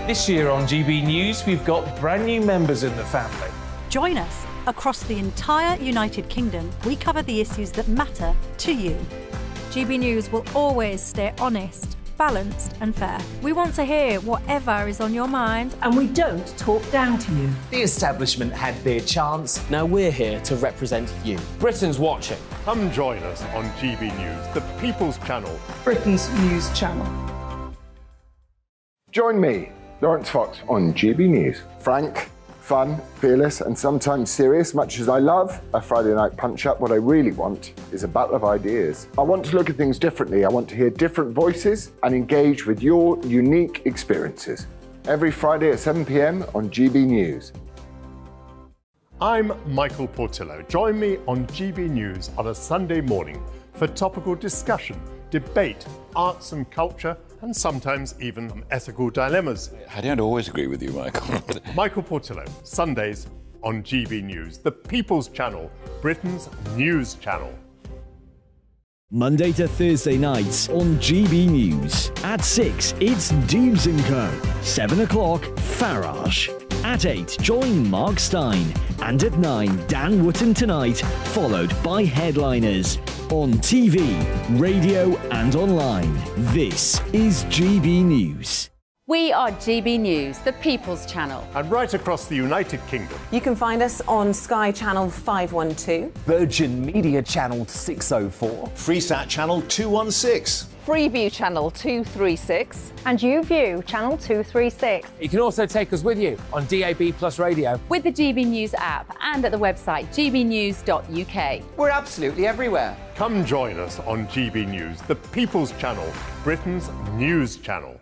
This year on GB News, we've got brand new members in the family. Join us. Across the entire United Kingdom, we cover the issues that matter to you. GB News will always stay honest, balanced and fair. We want to hear whatever is on your mind. And we don't talk down to you. The establishment had their chance. Now we're here to represent you. Britain's watching. Come join us on GB News, the People's Channel. Britain's news channel. Join me, Lawrence Fox, on GB News. Frank, fun, fearless and sometimes serious. Much as I love a Friday night punch-up, what I really want is a battle of ideas. I want to look at things differently. I want to hear different voices and engage with your unique experiences. Every Friday at 7 p.m. on GB News. I'm Michael Portillo. Join me on GB News on a Sunday morning for topical discussion, debate, arts and culture, and sometimes even ethical dilemmas. I don't always agree with you, Michael. Michael Portillo, Sundays on GB News, the People's Channel, Britain's news channel. Monday to Thursday nights on GB News. At 6, it's Dubes & Co. 7 o'clock, Farage. At 8, join Mark Stein. And at 9, Dan Wootton Tonight, followed by Headliners. On TV, radio and online. This is GB News. We are GB News, the People's Channel. And right across the United Kingdom. You can find us on Sky Channel 512. Virgin Media Channel 604. Freesat Channel 216. Freeview Channel 236. And YouView Channel 236. You can also take us with you on DAB Plus Radio. With the GB News app and at the website gbnews.uk. We're absolutely everywhere. Come join us on GB News, the People's Channel, Britain's news channel.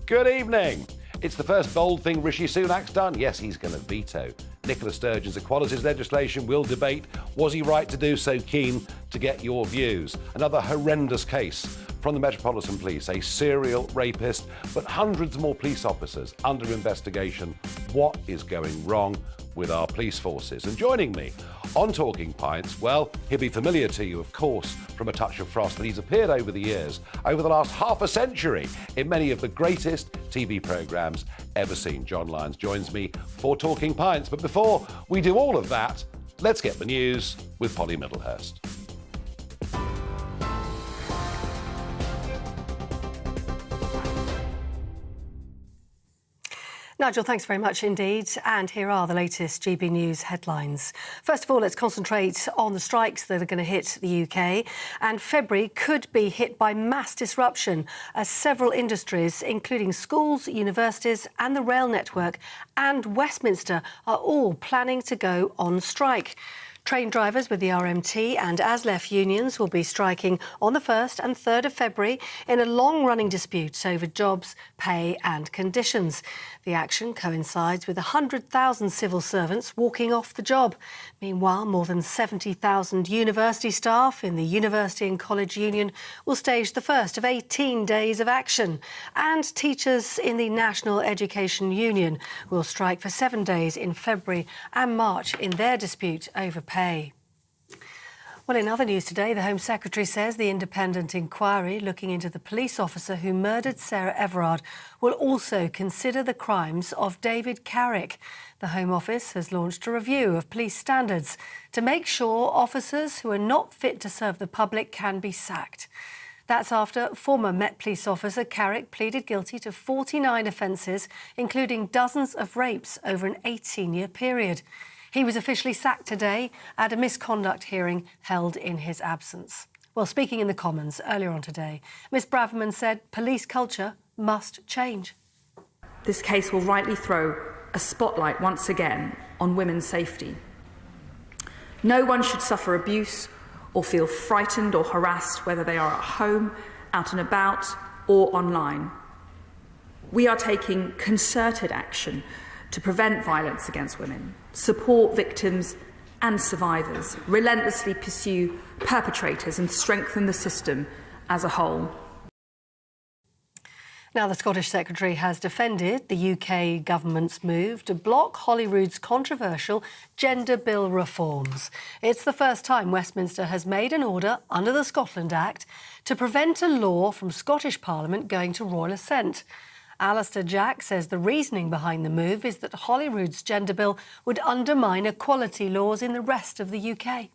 Good evening. It's the first bold thing Rishi Sunak's done. Yes, he's going to veto Nicola Sturgeon's equalities legislation. We'll debate, was he right to do so? Keen to get your views. Another horrendous case from the Metropolitan Police, a serial rapist, but hundreds more police officers under investigation. What is going wrong with our police forces? And joining me on Talking Pints, well, he'll be familiar to you, of course, from A Touch of Frost, but he's appeared over the years, over the last half a century, in many of the greatest TV programmes ever seen. John Lyons joins me for Talking Pints. But before we do all of that, let's get the news with Polly Middlehurst. Nigel, thanks very much indeed. And here are the latest GB News headlines. First of all, let's concentrate on the strikes that are going to hit the UK. And February could be hit by mass disruption as several industries, including schools, universities and the rail network and Westminster, are all planning to go on strike. Train drivers with the RMT and ASLEF unions will be striking on the 1st and 3rd of February in a long-running dispute over jobs, pay and conditions. The action coincides with 100,000 civil servants walking off the job. Meanwhile, more than 70,000 university staff in the University and College Union will stage the first of 18 days of action. And teachers in the National Education Union will strike for 7 days in February and March in their dispute over pay. Well, in other news today, the Home Secretary says the independent inquiry looking into the police officer who murdered Sarah Everard will also consider the crimes of David Carrick. The Home Office has launched a review of police standards to make sure officers who are not fit to serve the public can be sacked. That's after former Met Police officer Carrick pleaded guilty to 49 offences, including dozens of rapes over an 18-year period. He was officially sacked today at a misconduct hearing held in his absence. Well, speaking in the Commons earlier on today, Ms Braverman said police culture must change. This case will rightly throw a spotlight once again on women's safety. No one should suffer abuse or feel frightened or harassed, whether they are at home, out and about, or online. We are taking concerted action to prevent violence against women, support victims and survivors, relentlessly pursue perpetrators and strengthen the system as a whole. Now, the Scottish Secretary has defended the UK government's move to block Holyrood's controversial gender bill reforms. It's the first time Westminster has made an order under the Scotland Act to prevent a law from Scottish Parliament going to royal assent. Alistair Jack says the reasoning behind the move is that Holyrood's gender bill would undermine equality laws in the rest of the UK.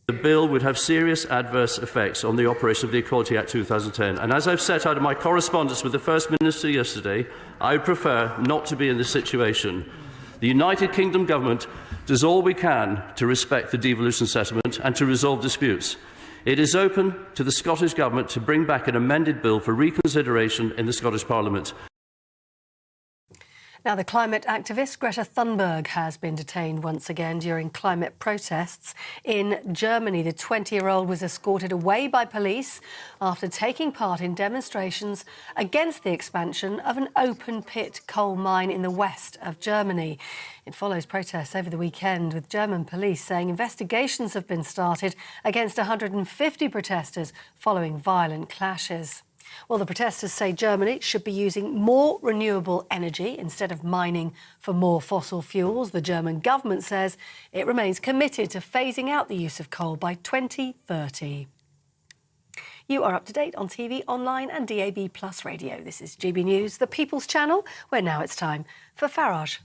The bill would have serious adverse effects on the operation of the Equality Act 2010. And as I've set out in my correspondence with the First Minister yesterday, I would prefer not to be in this situation. The United Kingdom Government does all we can to respect the devolution settlement and to resolve disputes. It is open to the Scottish Government to bring back an amended bill for reconsideration in the Scottish Parliament. Now, the climate activist Greta Thunberg has been detained once again during climate protests in Germany. The 20-year-old was escorted away by police after taking part in demonstrations against the expansion of an open-pit coal mine in the west of Germany. It follows protests over the weekend, with German police saying investigations have been started against 150 protesters following violent clashes. Well, the protesters say Germany should be using more renewable energy instead of mining for more fossil fuels. The German government says it remains committed to phasing out the use of coal by 2030. You are up to date on TV, online and DAB+ radio. This is GB News, the People's Channel, where now it's time for Farage.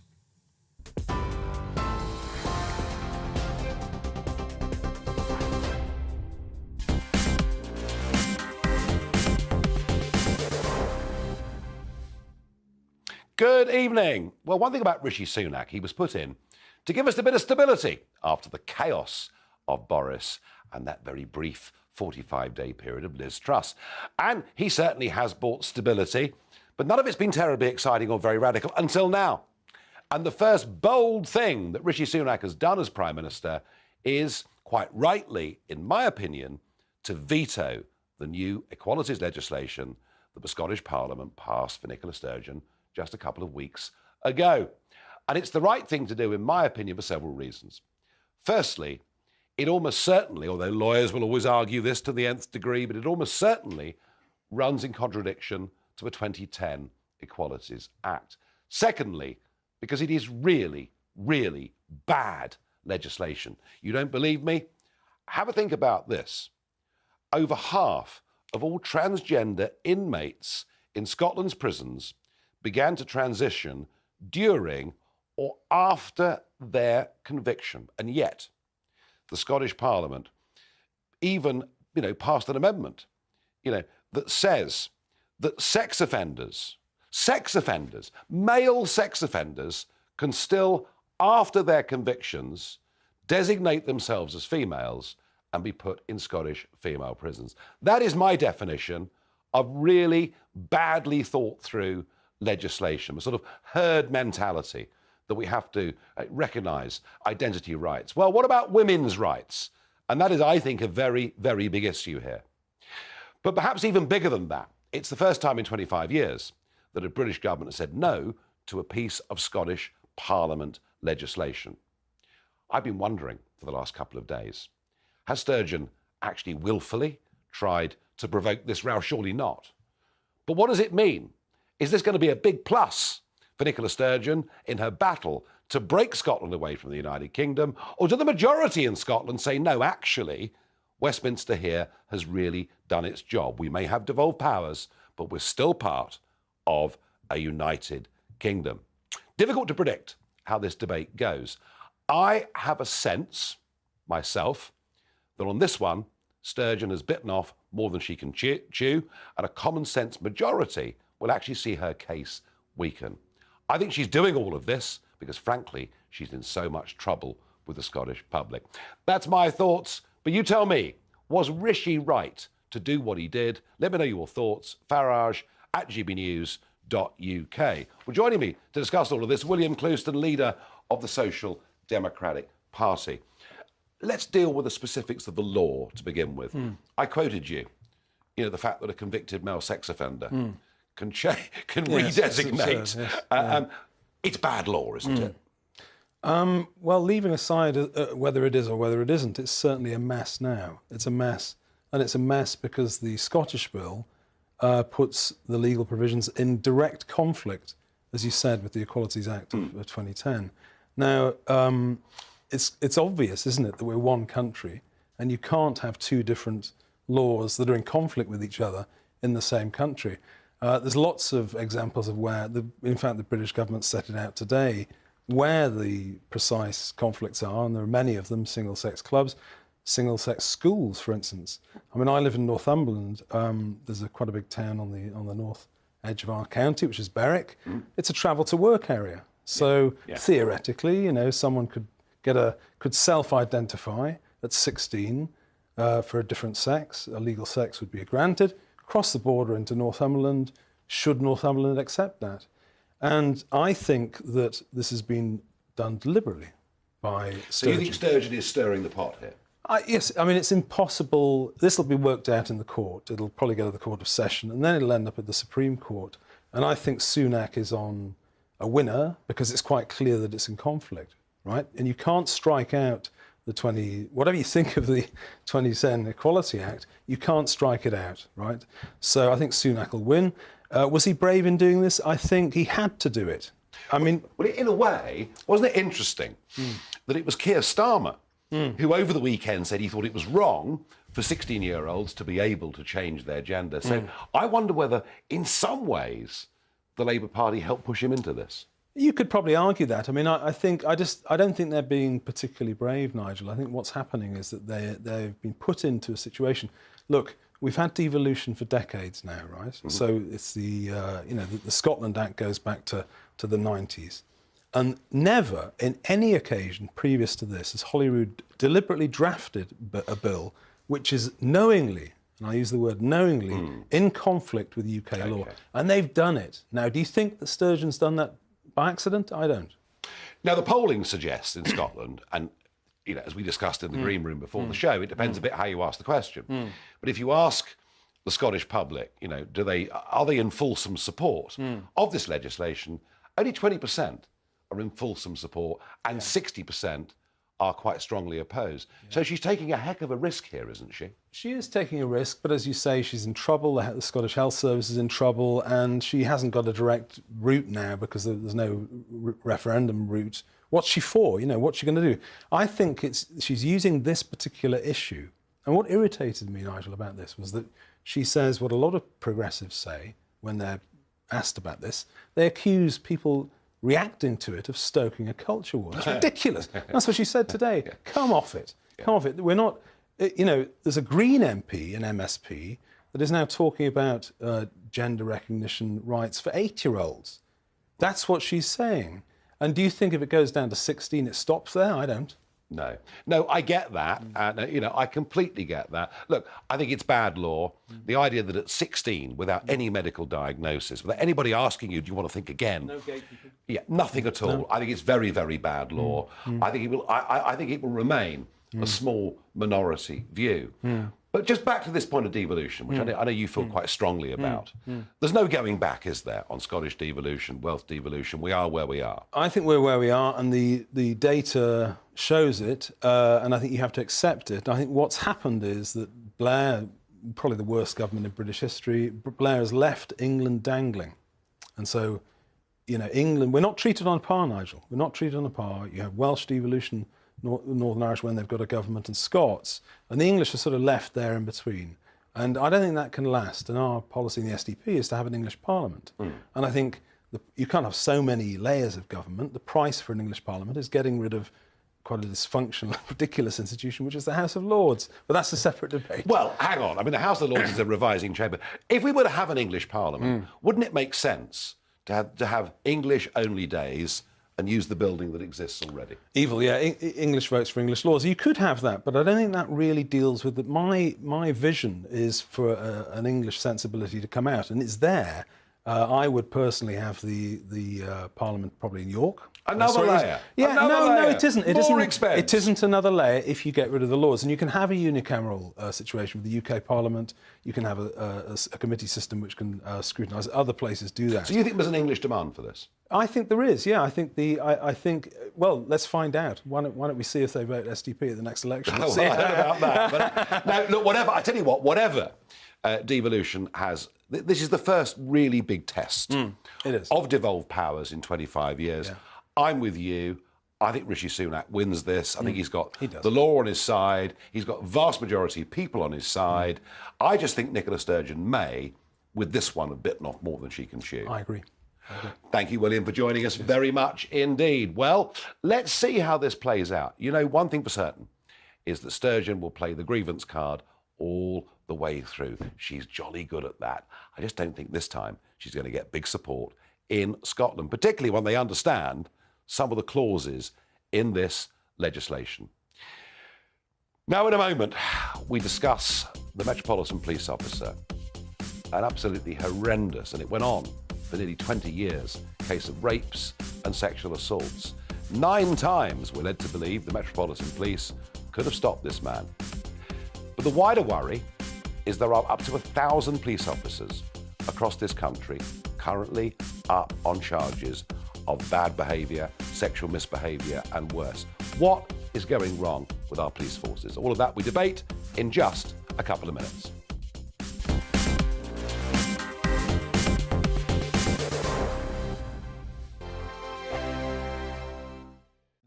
Good evening. Well, one thing about Rishi Sunak, he was put in to give us a bit of stability after the chaos of Boris and that very brief 45-day period of Liz Truss. And he certainly has brought stability, but none of it's been terribly exciting or very radical until now. And the first bold thing that Rishi Sunak has done as Prime Minister is, quite rightly, in my opinion, to veto the new equalities legislation that the Scottish Parliament passed for Nicola Sturgeon just a couple of weeks ago. And it's the right thing to do, in my opinion, for several reasons. Firstly, it almost certainly, although lawyers will always argue this to the nth degree, but it almost certainly runs in contradiction to the 2010 Equalities Act. Secondly, because it is really, really bad legislation. You don't believe me? Have a think about this. Over half of all transgender inmates in Scotland's prisons began to transition during or after their conviction. And yet, the Scottish Parliament even, passed an amendment, that says that sex offenders, male sex offenders, can still, after their convictions, designate themselves as females and be put in Scottish female prisons. That is my definition of really badly thought through legislation, a sort of herd mentality that we have to recognise identity rights. Well, what about women's rights? And that is, I think, a very, very big issue here. But perhaps even bigger than that, it's the first time in 25 years that a British government has said no to a piece of Scottish Parliament legislation. I've been wondering for the last couple of days, has Sturgeon actually willfully tried to provoke this row? Surely not. But what does it mean? Is this going to be a big plus for Nicola Sturgeon in her battle to break Scotland away from the United Kingdom? Or do the majority in Scotland say, no, actually, Westminster here has really done its job. We may have devolved powers, but we're still part of a United Kingdom. Difficult to predict how this debate goes. I have a sense, myself, that on this one, Sturgeon has bitten off more than she can chew, and a common sense majority will actually see her case weaken. I think she's doing all of this because, frankly, she's in so much trouble with the Scottish public. That's my thoughts, but you tell me, was Rishi right to do what he did? Let me know your thoughts. Farage at gbnews.uk. Well, joining me to discuss all of this, William Clouston, leader of the Social Democratic Party. Let's deal with the specifics of the law to begin with. I quoted you, the fact that a convicted male sex offender can redesignate. Yes. It's bad law, isn't it? Well, leaving aside whether it is or whether it isn't, it's certainly a mess now. It's a mess and it's a mess because the Scottish bill puts the legal provisions in direct conflict, as you said, with the Equalities Act of 2010. Now, it's obvious, isn't it, that we're one country, and you can't have two different laws that are in conflict with each other in the same country. There's lots of examples of where, in fact, the British government set it out today, where the precise conflicts are, and there are many of them, single-sex clubs, single-sex schools, for instance. I mean, I live in Northumberland. There's quite a big town on the north edge of our county, which is Berwick. It's a travel-to-work area. So theoretically, you know, someone could self-identify at 16 for a different sex. A legal sex would be granted. Cross the border into Northumberland. Should Northumberland accept that? And I think that this has been done deliberately by Sturgeon. So you think Sturgeon is stirring the pot here? Yes, I mean, it's impossible. This will be worked out in the court. It'll probably go to the Court of Session, and then it'll end up at the Supreme Court. And I think Sunak is on a winner because it's quite clear that it's in conflict, right? And you can't strike out whatever you think of the 2010 Equality Act, you can't strike it out, right? So I think Sunak will win. Was he brave in doing this? I think he had to do it. I mean... Well, in a way, wasn't it interesting that it was Keir Starmer who over the weekend said he thought it was wrong for 16-year-olds to be able to change their gender. So I wonder whether, in some ways, the Labour Party helped push him into this. You could probably argue that. I mean, I don't think they're being particularly brave, Nigel. I think what's happening is that they've been put into a situation. Look, we've had devolution for decades now, right? So it's the Scotland Act goes back to the 90s. And never, in any occasion previous to this, has Holyrood deliberately drafted a bill which is knowingly, and I use the word knowingly, in conflict with UK law. And they've done it. Now, do you think that Sturgeon's done that by accident? I don't. Now, the polling suggests in Scotland, and you know, as we discussed in the green room before the show, it depends a bit how you ask the question. But if you ask the Scottish public, you know, are they in fulsome support of this legislation? Only 20% are in fulsome support, and 60% are quite strongly opposed. So she's taking a heck of a risk here, isn't she? She is taking a risk, but as you say, she's in trouble. The Scottish Health Service is in trouble, and she hasn't got a direct route now because there's no referendum route. What's she for? You know, what's she going to do? I think she's using this particular issue. And what irritated me, Nigel, about this was that she says what a lot of progressives say when they're asked about this. They accuse people reacting to it of stoking a culture war. It's ridiculous. That's what she said today. Come off it. Come off it. We're not, you know, there's a Green MP, an MSP, that is now talking about gender recognition rights for 8-year-olds. That's what she's saying. And do you think if it goes down to 16, it stops there? I don't. No, I get that. And, you know, I completely get that. Look, I think it's bad law. The idea that at 16, without any medical diagnosis, without anybody asking you, do you want to think again? No gatekeeping. Yeah, nothing at all. No. I think it's very, very bad law. I think it will. I think it will remain a small minority view. But just back to this point of devolution, which I know you feel quite strongly about. There's no going back, is there, on Scottish devolution, wealth devolution? We are where we are. I think we're where we are, and the data shows it, and I think you have to accept it. I think what's happened is that Blair, probably the worst government in British history, Blair has left England dangling. And so, you know, England, we're not treated on a par, Nigel. We're not treated on a par. You have Welsh devolution, Northern Irish when they've got a government, and Scots, and the English are sort of left there in between. And I don't think that can last. And our policy in the SDP is to have an English Parliament. And I think you can't have so many layers of government. The price for an English Parliament is getting rid of quite a dysfunctional, ridiculous institution, which is the House of Lords. But that's a separate debate. Well, hang on. I mean, the House of Lords is a revising chamber. If we were to have an English Parliament, wouldn't it make sense to have English-only days and use the building that exists already? Evil, yeah. English votes for English laws. You could have that, but I don't think that really deals with it. My vision is for an English sensibility to come out, and it's there. I would personally have the Parliament probably in York. Another layer. Yeah, Another layer. No, it isn't. More expense. It isn't another layer if you get rid of the Lords. And you can have a unicameral situation with the UK Parliament. You can have a committee system which can scrutinise. Other places do that. So you think there's an English demand for this? I think there is. Yeah, I think. Well, let's find out. Why don't we see if they vote SDP at the next election? Oh, well, I don't know about that. But, no, look, whatever. I tell you what. Whatever devolution has. This is the first really big test it is. of devolved powers in 25 years. Yeah. I'm with you. I think Rishi Sunak wins this. I think he's got the law on his side. He's got vast majority of people on his side. I just think Nicola Sturgeon may, with this one, have bitten off more than she can chew. I agree. Thank you, William, for joining us very much indeed. Well, let's see how this plays out. You know, one thing for certain is that Sturgeon will play the grievance card all the way through. She's jolly good at that. I just don't think this time she's going to get big support in Scotland, particularly when they understand some of the clauses in this legislation. Now, in a moment, we discuss the Metropolitan Police Officer, an absolutely horrendous, and it went on for nearly 20 years, case of rapes and sexual assaults. 9 times we're led to believe the Metropolitan Police could have stopped this man. But the wider worry is there are up to 1,000 police officers across this country currently up on charges of bad behaviour, sexual misbehaviour and worse. What is going wrong with our police forces? All of that we debate in just a couple of minutes.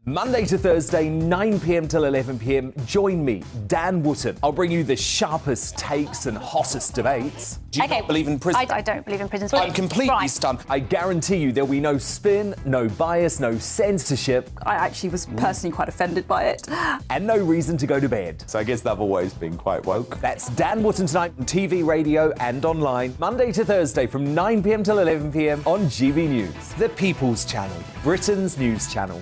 Monday to Thursday, 9 p.m. till 11 p.m. Join me, Dan Wootton. I'll bring you the sharpest takes and hottest debates. Do you not believe in prison? I don't believe in prison. I'm completely stunned. I guarantee you there'll be no spin, no bias, no censorship. I actually was personally quite offended by it. And no reason to go to bed. So I guess they've always been quite woke. That's Dan Wootton tonight on TV, radio and online. Monday to Thursday from 9 p.m. till 11 p.m. on GB News. The People's Channel, Britain's news channel.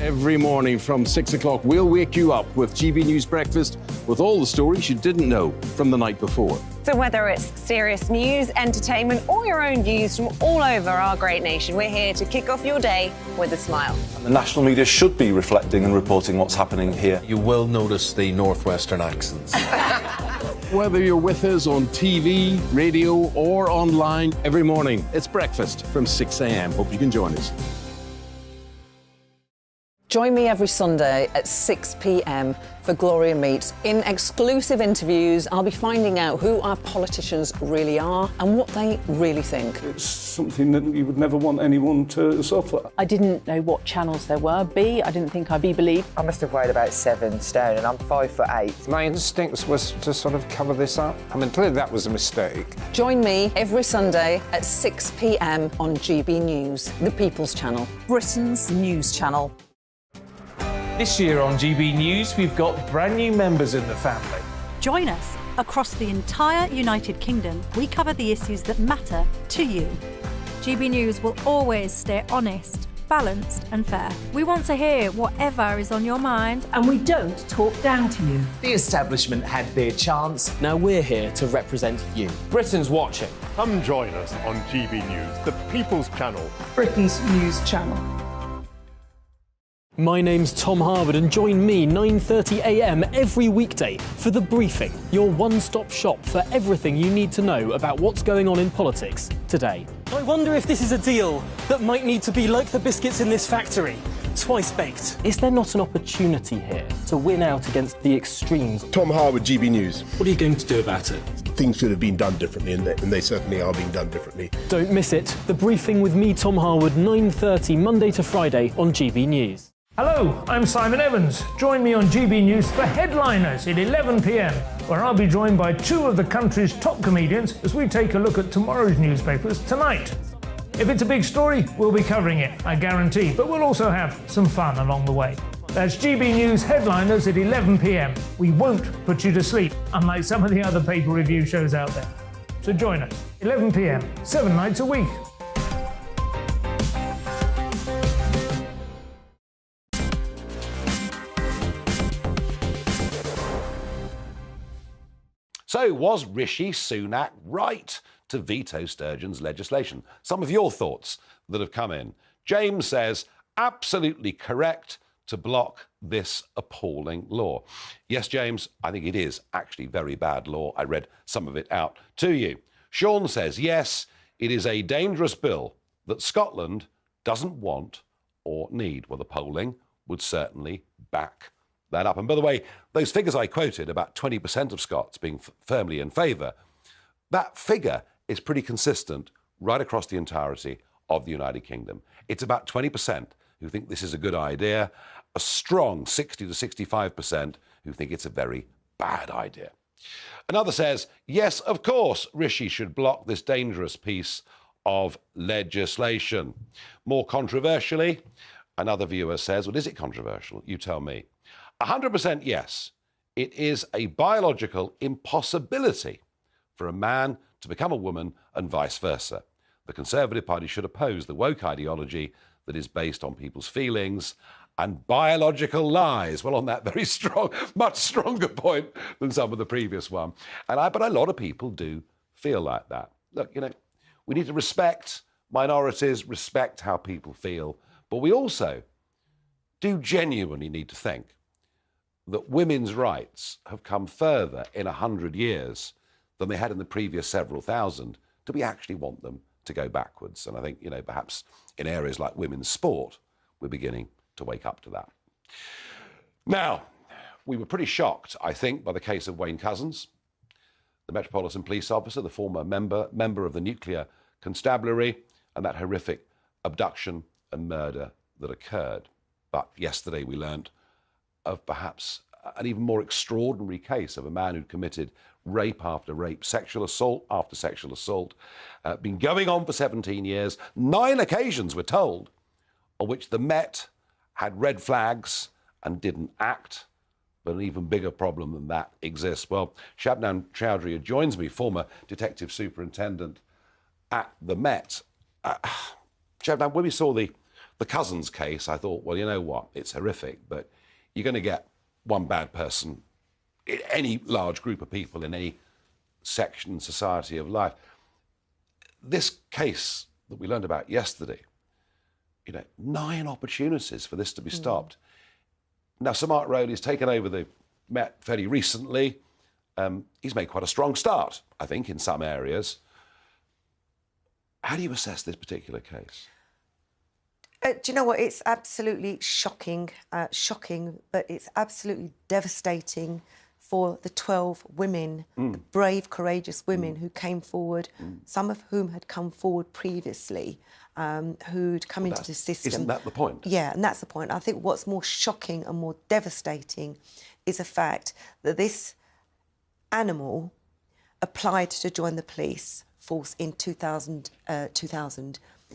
Every morning from 6 o'clock, we'll wake you up with GB News Breakfast with all the stories you didn't know from the night before. So whether it's serious news, entertainment or your own views from all over our great nation, we're here to kick off your day with a smile. And the national media should be reflecting and reporting what's happening here. You will notice the northwestern accents. Whether you're with us on TV, radio or online, every morning it's breakfast from 6 a.m. Hope you can join us. Join me every Sunday at 6 p.m. for Gloria Meets. In exclusive interviews, I'll be finding out who our politicians really are and what they really think. It's something that you would never want anyone to suffer. I didn't know what channels there were. I didn't think I'd be believed. I must have weighed about 7 stone and I'm 5'8". My instincts was to sort of cover this up. I mean, clearly that was a mistake. Join me every Sunday at 6 p.m. on GB News, the People's Channel, Britain's news channel. This year on GB News, we've got brand new members in the family. Join us. Across the entire United Kingdom, we cover the issues that matter to you. GB News will always stay honest, balanced and fair. We want to hear whatever is on your mind. And we don't talk down to you. The establishment had their chance. Now we're here to represent you. Britain's watching. Come join us on GB News, the People's Channel, Britain's news channel. My name's Tom Harwood and join me 9:30 a.m. every weekday for The Briefing, your one-stop shop for everything you need to know about what's going on in politics today. I wonder if this is a deal that might need to be like the biscuits in this factory, twice baked. Is there not an opportunity here to win out against the extremes? Tom Harwood, GB News. What are you going to do about it? Things should have been done differently, and they certainly are being done differently. Don't miss it. The Briefing with me, Tom Harwood, 9:30 Monday to Friday on GB News. Hello, I'm Simon Evans. Join me on GB News for Headliners at 11 p.m, where I'll be joined by 2 of the country's top comedians as we take a look at tomorrow's newspapers tonight. If it's a big story, we'll be covering it, I guarantee, but we'll also have some fun along the way. That's GB News Headliners at 11 p.m. We won't put you to sleep, unlike some of the other paper review shows out there. So join us, 11 p.m, 7 nights a week. So, was Rishi Sunak right to veto Sturgeon's legislation? Some of your thoughts that have come in. James says, absolutely correct to block this appalling law. Yes, James, I think it is actually very bad law. I read some of it out to you. Sean says, yes, it is a dangerous bill that Scotland doesn't want or need. Well, the polling would certainly back that up. And by the way, those figures I quoted, about 20% of Scots being firmly in favour, that figure is pretty consistent right across the entirety of the United Kingdom. It's about 20% who think this is a good idea, a strong 60 to 65% who think it's a very bad idea. Another says, yes, of course, Rishi should block this dangerous piece of legislation. More controversially, another viewer says, well, is it controversial? You tell me. 100% yes. It is a biological impossibility for a man to become a woman and vice versa. The Conservative Party should oppose the woke ideology that is based on people's feelings and biological lies. Well, on that very strong, much stronger point than some of the previous one. But a lot of people do feel like that. Look, you know, we need to respect minorities, respect how people feel, but we also do genuinely need to think that women's rights have come further in 100 years than they had in the previous several thousand. Do we actually want them to go backwards? And I think, you know, perhaps in areas like women's sport, we're beginning to wake up to that. Now, we were pretty shocked, I think, by the case of Wayne Couzens, the Metropolitan Police officer, the former member of the Nuclear Constabulary, and that horrific abduction and murder that occurred. But yesterday we learned of perhaps an even more extraordinary case of a man who'd committed rape after rape, sexual assault after sexual assault, been going on for 17 years, 9 occasions, we're told, on which the Met had red flags and didn't act. But an even bigger problem than that exists. Well, Shabnam Chowdhury joins me, former detective superintendent at the Met. Shabnam, when we saw the Couzens case, I thought, well, you know what, it's horrific, but you're going to get one bad person in any large group of people in any section, society of life. This case that we learned about yesterday, you know, 9 opportunities for this to be stopped. Now, Sir Mark Rowley's taken over the Met fairly recently. He's made quite a strong start, I think, in some areas. How do you assess this particular case? Do you know what? It's absolutely shocking, but it's absolutely devastating for the 12 women, the brave, courageous women who came forward, some of whom had come forward previously, who'd come into the system. Isn't that the point? Yeah, and that's the point. I think what's more shocking and more devastating is the fact that this animal applied to join the police force in 2000.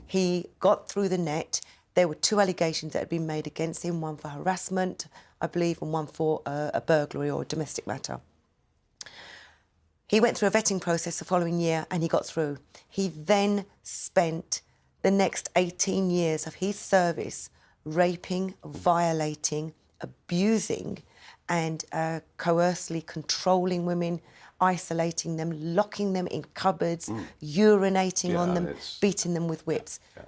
He got through the net. There were 2 allegations that had been made against him, one for harassment, I believe, and one for a burglary or a domestic matter. He went through a vetting process the following year and he got through. He then spent the next 18 years of his service raping, violating, abusing and coercively controlling women, isolating them, locking them in cupboards, urinating on them, beating them with whips. Yeah.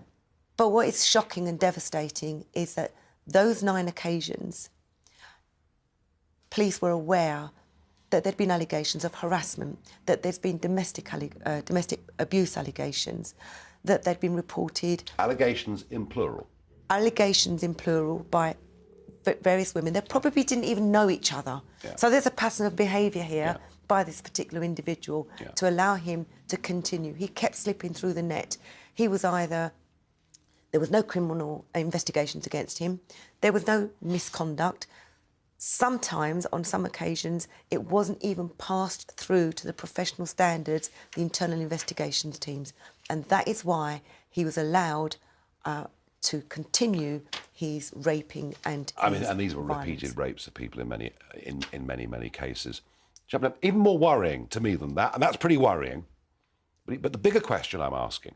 But what is shocking and devastating is that those 9 occasions, police were aware that there'd been allegations of harassment, that there's been domestic abuse allegations, that they'd been reported... Allegations in plural. Allegations in plural by various women. They probably didn't even know each other. Yeah. So there's a pattern of behaviour here by this particular individual to allow him to continue. He kept slipping through the net. He was either... There was no criminal investigations against him. There was no misconduct. Sometimes, on some occasions, it wasn't even passed through to the professional standards, the internal investigations teams. And that is why he was allowed to continue his raping and and these were repeated rapes of people in many cases. Even more worrying to me than that, and that's pretty worrying, but the bigger question I'm asking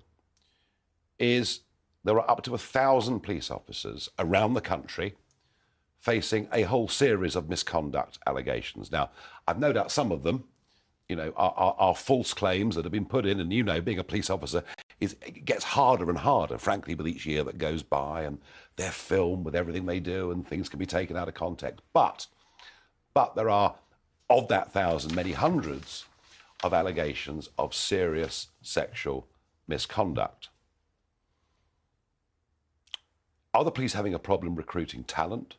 is there are up to 1,000 police officers around the country facing a whole series of misconduct allegations. Now, I've no doubt some of them are false claims that have been put in, and being a police officer it gets harder and harder, frankly, with each year that goes by, and they're filmed with everything they do, and things can be taken out of context. But there are, of that 1,000, many hundreds of allegations of serious sexual misconduct. Are the police having a problem recruiting talent?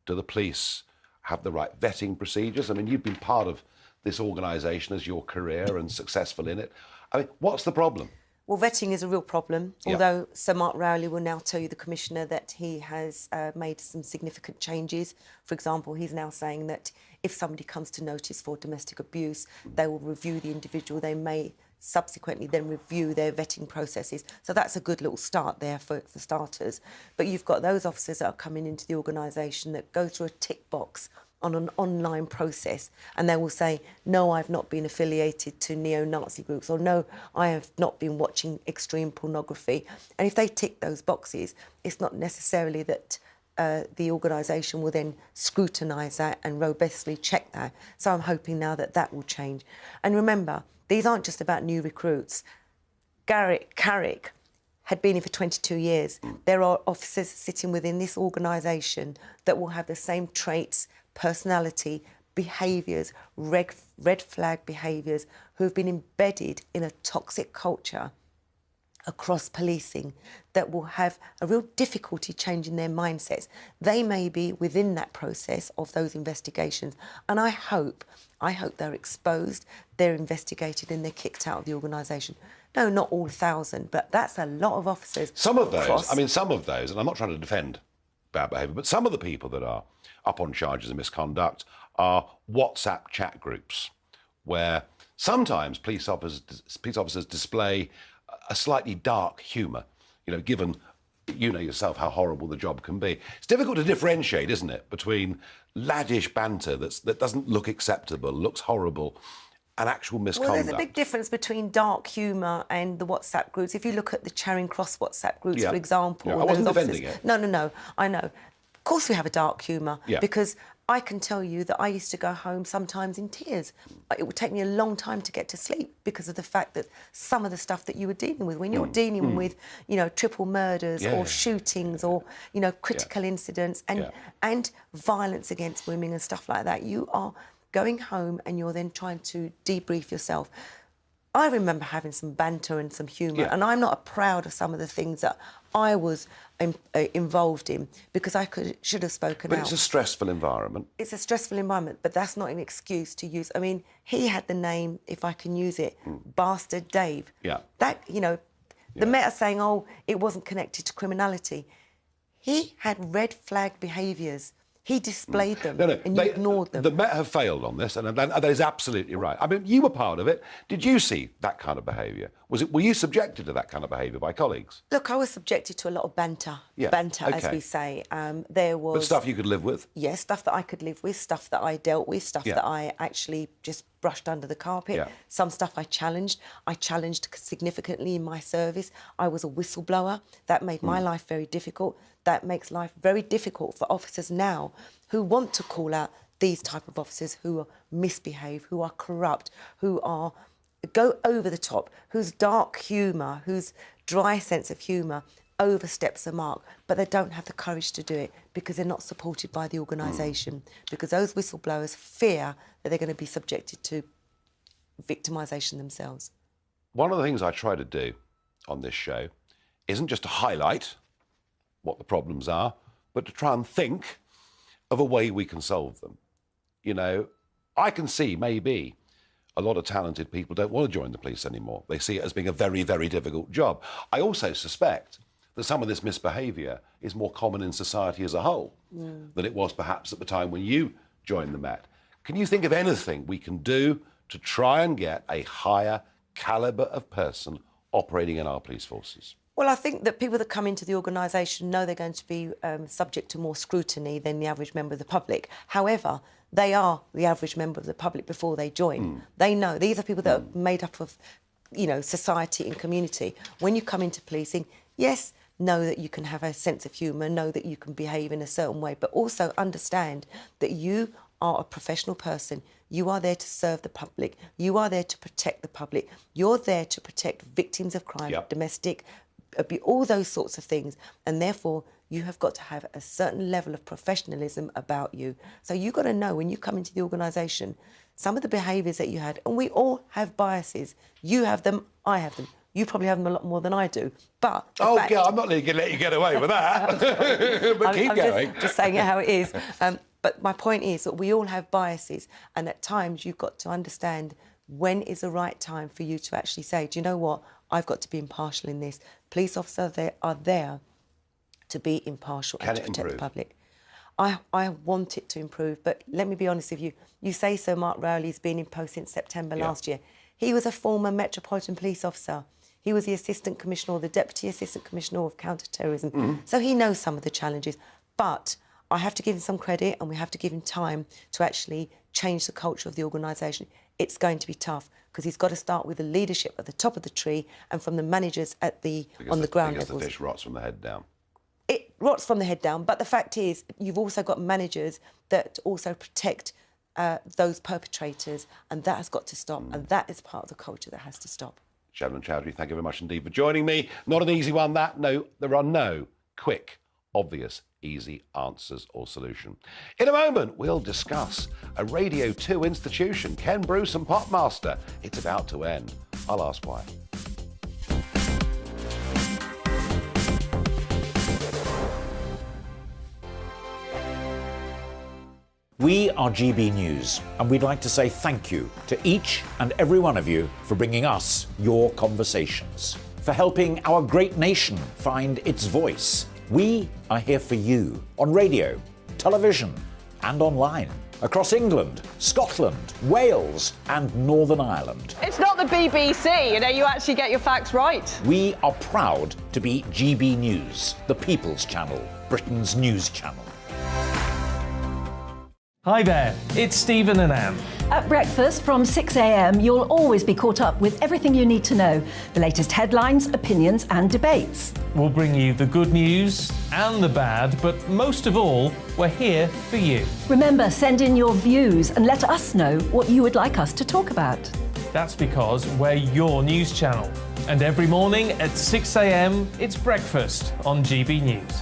Do the police have the right vetting procedures? I mean, you've been part of this organisation as your career and successful in it. I mean, what's the problem? Well, vetting is a real problem, although Sir Mark Rowley will now tell you, the Commissioner, that he has made some significant changes. For example, he's now saying that if somebody comes to notice for domestic abuse, they will review the individual. They may subsequently then review their vetting processes. So that's a good little start there for starters. But you've got those officers that are coming into the organisation that go through a tick box on an online process, and they will say, no, I've not been affiliated to neo-Nazi groups, or no, I have not been watching extreme pornography. And if they tick those boxes, it's not necessarily that the organisation will then scrutinise that and robustly check that. So I'm hoping now that that will change. And remember, these aren't just about new recruits. Carrick had been here for 22 years. There are officers sitting within this organisation that will have the same traits, personality, behaviours, red flag behaviours, who have been embedded in a toxic culture across policing that will have a real difficulty changing their mindsets. They may be within that process of those investigations, and I hope they're exposed, they're investigated, and they're kicked out of the organisation. No, not all 1,000, but that's a lot of officers. Some of those, and I'm not trying to defend bad behaviour, but some of the people that are up on charges of misconduct are WhatsApp chat groups where sometimes police officers display a slightly dark humour, given yourself how horrible the job can be. It's difficult to differentiate, isn't it, between laddish banter that doesn't look acceptable, looks horrible, and actual misconduct. Well, there's a big difference between dark humour and the WhatsApp groups. If you look at the Charing Cross WhatsApp groups, for example... I wasn't defending it. No, I know. Of course we have a dark humour, because I can tell you that I used to go home sometimes in tears. It would take me a long time to get to sleep because of the fact that some of the stuff that you were dealing with, when you're dealing with, triple murders or shootings or, critical incidents and violence against women and stuff like that, you are going home and you're then trying to debrief yourself. I remember having some banter and some humour, and I'm not proud of some of the things that I was involved in because I should have spoken out. But it's a stressful environment. It's a stressful environment, but that's not an excuse to use. I mean, he had the name, if I can use it, Bastard Dave. Yeah. That, the Met are saying, oh, it wasn't connected to criminality. He had red flag behaviours. He displayed them and you ignored them. The Met have failed on this, and that is absolutely right. I mean, you were part of it. Did you see that kind of behaviour? Were you subjected to that kind of behaviour by colleagues? Look, I was subjected to a lot of banter, as we say. There was... But stuff you could live with? Yes, stuff that I could live with, stuff that I dealt with, stuff that I actually just brushed under the carpet. Some stuff I challenged. I challenged significantly in my service. I was a whistleblower. That made my life very difficult. That makes life very difficult for officers now who want to call out these type of officers who misbehave, who are corrupt, who go over the top, whose dark humour, whose dry sense of humour oversteps the mark, but they don't have the courage to do it because they're not supported by the organisation, because those whistleblowers fear that they're going to be subjected to victimisation themselves. One of the things I try to do on this show isn't just to highlight what the problems are, but to try and think of a way we can solve them. I can see maybe a lot of talented people don't want to join the police anymore. They see it as being a very, very difficult job. I also suspect that some of this misbehaviour is more common in society as a whole than it was perhaps at the time when you joined the Met. Can you think of anything we can do to try and get a higher calibre of person operating in our police forces? Well, I think that people that come into the organisation know they're going to be subject to more scrutiny than the average member of the public. However, they are the average member of the public before they join. They know. These are people that are made up of, society and community. When you come into policing, yes, know that you can have a sense of humour, know that you can behave in a certain way, but also understand that you are a professional person. You are there to serve the public. You are there to protect the public. You're there to protect victims of crime, domestic abuse, all those sorts of things. And therefore, you have got to have a certain level of professionalism about you. So you've got to know when you come into the organisation, some of the behaviours that you had, and we all have biases. You have them, I have them. You probably have them a lot more than I do. But God, I'm not going to let you get away with that. But keep going. Just saying it how it is. But my point is that we all have biases, and at times you've got to understand when is the right time for you to actually say, do you know what, I've got to be impartial in this. Police officers are there to be impartial and to protect the public. I want it to improve, but let me be honest with you. You say so, Mark Rowley's been in post since September last year. He was a former Metropolitan Police officer. He was the Assistant Commissioner or the Deputy Assistant Commissioner of Counter-Terrorism. So he knows some of the challenges. But I have to give him some credit, and we have to give him time to actually change the culture of the organisation. It's going to be tough because he's got to start with the leadership at the top of the tree and from the managers at on the ground levels. Because the fish rots from the head down. It rots from the head down, but the fact is you've also got managers that also protect those perpetrators, and that has got to stop, and that is part of the culture that has to stop. Shevlin Chowdhury, thank you very much indeed for joining me. Not an easy one, that. No, there are no quick, obvious, easy answers or solution. In a moment, we'll discuss a Radio 2 institution, Ken Bruce and Popmaster. It's about to end. I'll ask why. We are GB News, and we'd like to say thank you to each and every one of you for bringing us your conversations, for helping our great nation find its voice. We are here for you on radio, television, and online, across England, Scotland, Wales, and Northern Ireland. It's not the BBC, you actually get your facts right. We are proud to be GB News, the People's Channel, Britain's news channel. Hi there, it's Stephen and Anne. At breakfast from 6 a.m, you'll always be caught up with everything you need to know, the latest headlines, opinions and debates. We'll bring you the good news and the bad, but most of all, we're here for you. Remember, send in your views and let us know what you would like us to talk about. That's because we're your news channel. And every morning at 6 a.m, it's breakfast on GB News.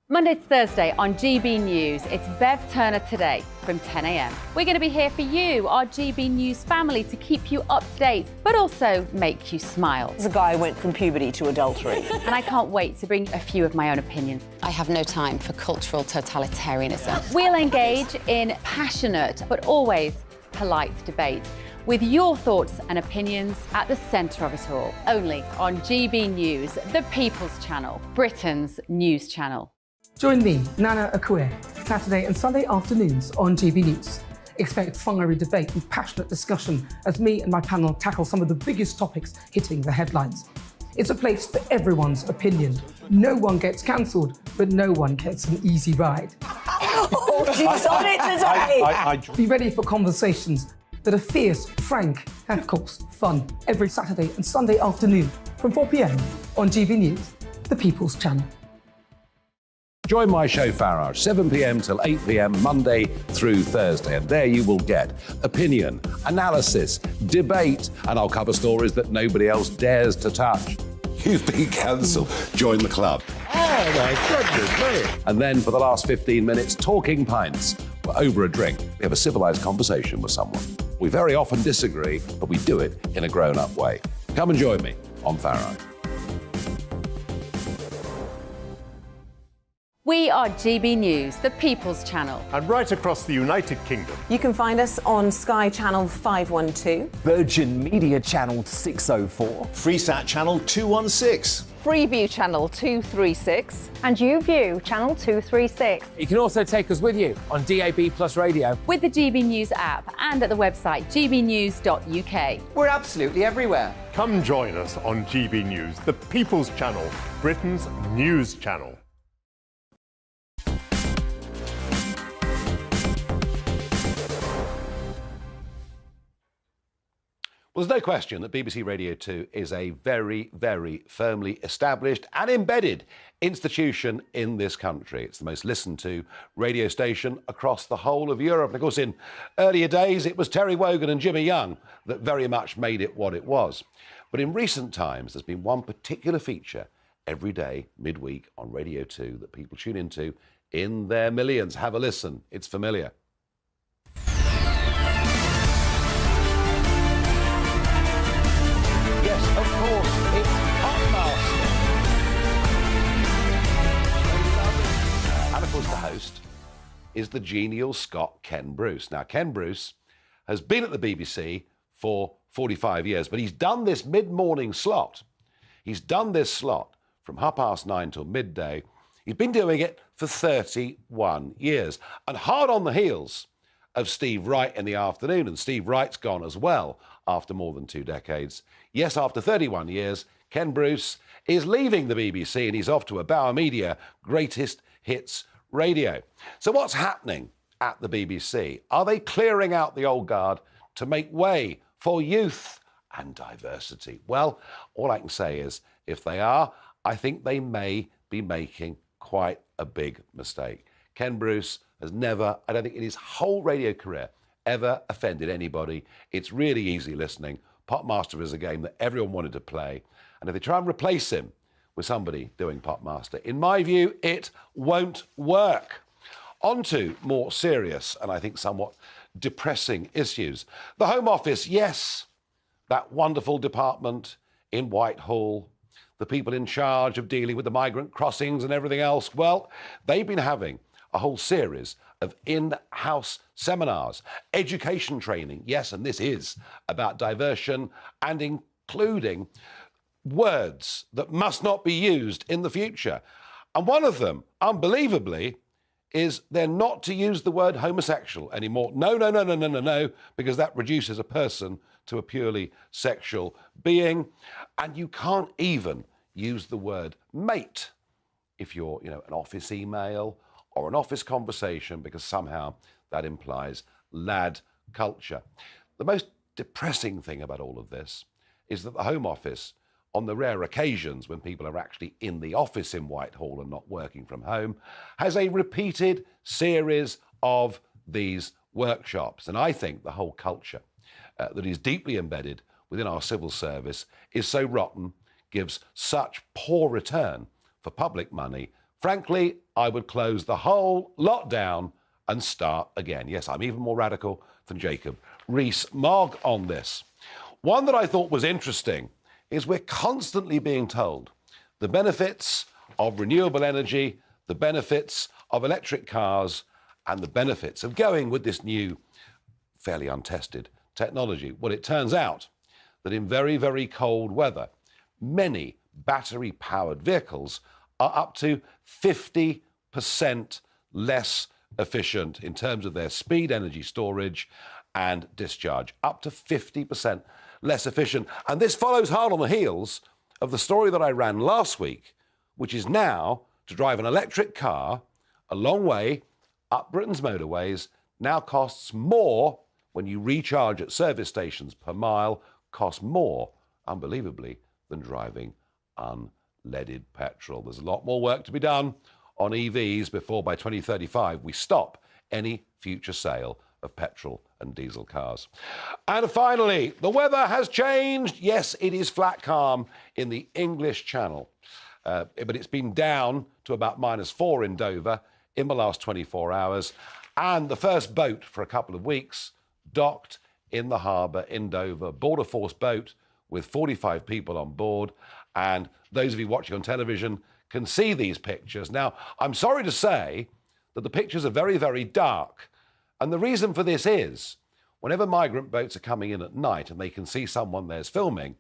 Monday to Thursday on GB News, it's Bev Turner Today from 10 a.m. We're going to be here for you, our GB News family, to keep you up to date, but also make you smile. There's a guy who went from puberty to adultery. And I can't wait to bring a few of my own opinions. I have no time for cultural totalitarianism. We'll engage in passionate, but always polite debate, with your thoughts and opinions at the centre of it all. Only on GB News, the People's Channel, Britain's news channel. Join me, Nana Akue, Saturday and Sunday afternoons on GB News. Expect fiery debate and passionate discussion as me and my panel tackle some of the biggest topics hitting the headlines. It's a place for everyone's opinion. No one gets cancelled, but no one gets an easy ride. Oh, she's on it today! Be ready for conversations that are fierce, frank, and of course, fun. Every Saturday and Sunday afternoon from 4 p.m. on GB News, the People's Channel. Join my show Farage, 7 p.m. till 8 p.m. Monday through Thursday, and there you will get opinion, analysis, debate, and I'll cover stories that nobody else dares to touch. You've been cancelled. Join the club. Oh my goodness me. And then for the last 15 minutes, talking pints. We're over a drink. We have a civilised conversation with someone. We very often disagree, but we do it in a grown-up way. Come and join me on Farage. We are GB News, the People's Channel. And right across the United Kingdom. You can find us on Sky Channel 512. Virgin Media Channel 604. Freesat Channel 216. Freeview Channel 236. And YouView Channel 236. You can also take us with you on DAB Plus Radio. With the GB News app and at the website gbnews.uk. We're absolutely everywhere. Come join us on GB News, the People's Channel, Britain's news channel. Well, there's no question that BBC Radio 2 is a very, very firmly established and embedded institution in this country. It's the most listened to radio station across the whole of Europe. And of course, in earlier days, it was Terry Wogan and Jimmy Young that very much made it what it was. But in recent times, there's been one particular feature every day, midweek, on Radio 2 that people tune into in their millions. Have a listen. It's familiar. Yes, of course, it's Popmaster. And of course, the host is the genial Scot Ken Bruce. Now, Ken Bruce has been at the BBC for 45 years, but he's done this mid-morning slot. He's done this slot from 9:30 till midday. He's been doing it for 31 years. And hard on the heels of Steve Wright in the afternoon, and Steve Wright's gone as well after more than 2 decades. Yes, after 31 years, Ken Bruce is leaving the BBC and he's off to a Bauer Media Greatest Hits Radio. So what's happening at the BBC? Are they clearing out the old guard to make way for youth and diversity? Well, all I can say is, if they are, I think they may be making quite a big mistake. Ken Bruce has never, I don't think in his whole radio career, ever offended anybody. It's really easy listening. Popmaster is a game that everyone wanted to play. And if they try and replace him with somebody doing Popmaster, in my view, it won't work. On to more serious and I think somewhat depressing issues. The Home Office, yes, that wonderful department in Whitehall, the people in charge of dealing with the migrant crossings and everything else, well, they've been having a whole series of in-house seminars, education training, yes, and this is about diversion and including words that must not be used in the future. And one of them, unbelievably, is they're not to use the word homosexual anymore. No, because that reduces a person to a purely sexual being. And you can't even use the word mate if you're, an office email or an office conversation, because somehow that implies lad culture. The most depressing thing about all of this is that the Home Office, on the rare occasions when people are actually in the office in Whitehall and not working from home, has a repeated series of these workshops. And I think the whole culture that is deeply embedded within our civil service is so rotten, gives such poor return for public money. Frankly, I would close the whole lot down and start again. Yes, I'm even more radical than Jacob Rees-Mogg on this. One that I thought was interesting is we're constantly being told the benefits of renewable energy, the benefits of electric cars, and the benefits of going with this new, fairly untested technology. Well, it turns out that in very, very cold weather, many battery-powered vehicles are up to 50% less efficient in terms of their speed, energy storage, and discharge. Up to 50% less efficient. And this follows hard on the heels of the story that I ran last week, which is now to drive an electric car a long way up Britain's motorways now costs more when you recharge at service stations per mile, costs more, unbelievably, than driving unleaded petrol. There's a lot more work to be done on EVs before by 2035 we stop any future sale of petrol and diesel cars. And finally, the weather has changed. Yes, it is flat calm in the English Channel, but it's been down to about -4 in Dover in the last 24 hours. And the first boat for a couple of weeks docked in the harbour in Dover, Border Force boat with 45 people on board. And those of you watching on television can see these pictures. Now, I'm sorry to say that the pictures are very, very dark. And the reason for this is, whenever migrant boats are coming in at night and they can see someone there's filming,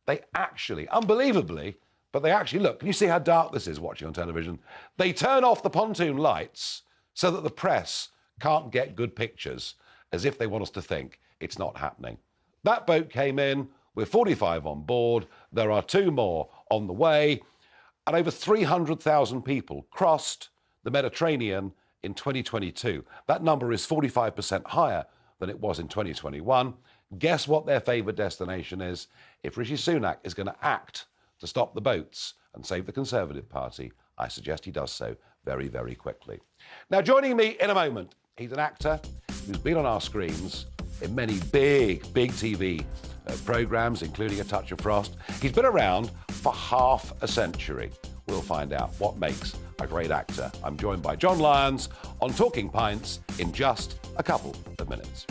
they actually, unbelievably, but they actually, look, can you see how dark this is watching on television? They turn off the pontoon lights so that the press can't get good pictures, as if they want us to think it's not happening. That boat came in with 45 on board. There are 2 more on the way. And over 300,000 people crossed the Mediterranean in 2022. That number is 45% higher than it was in 2021. Guess what their favoured destination is? If Rishi Sunak is going to act to stop the boats and save the Conservative Party, I suggest he does so very, very quickly. Now, joining me in a moment, he's an actor who's been on our screens in many big TV programmes, including A Touch of Frost. He's been around for half a century. We'll find out what makes a great actor. I'm joined by John Lyons on Talking Pints in just a couple of minutes.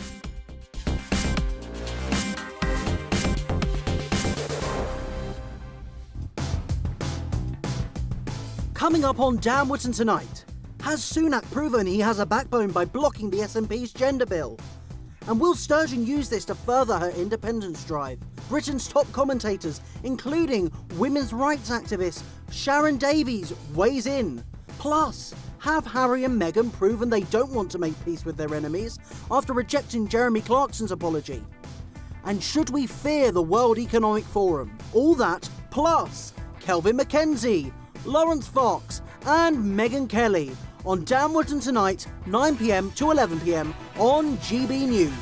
Coming up on Dan Wootton tonight, has Sunak proven he has a backbone by blocking the SNP's gender bill? And will Sturgeon use this to further her independence drive? Britain's top commentators, including women's rights activist Sharon Davies, weighs in. Plus, have Harry and Meghan proven they don't want to make peace with their enemies after rejecting Jeremy Clarkson's apology? And should we fear the World Economic Forum? All that, plus Kelvin MacKenzie, Lawrence Fox and Megyn Kelly on Dan Wootton tonight, 9 p.m. to 11 p.m. on GB News.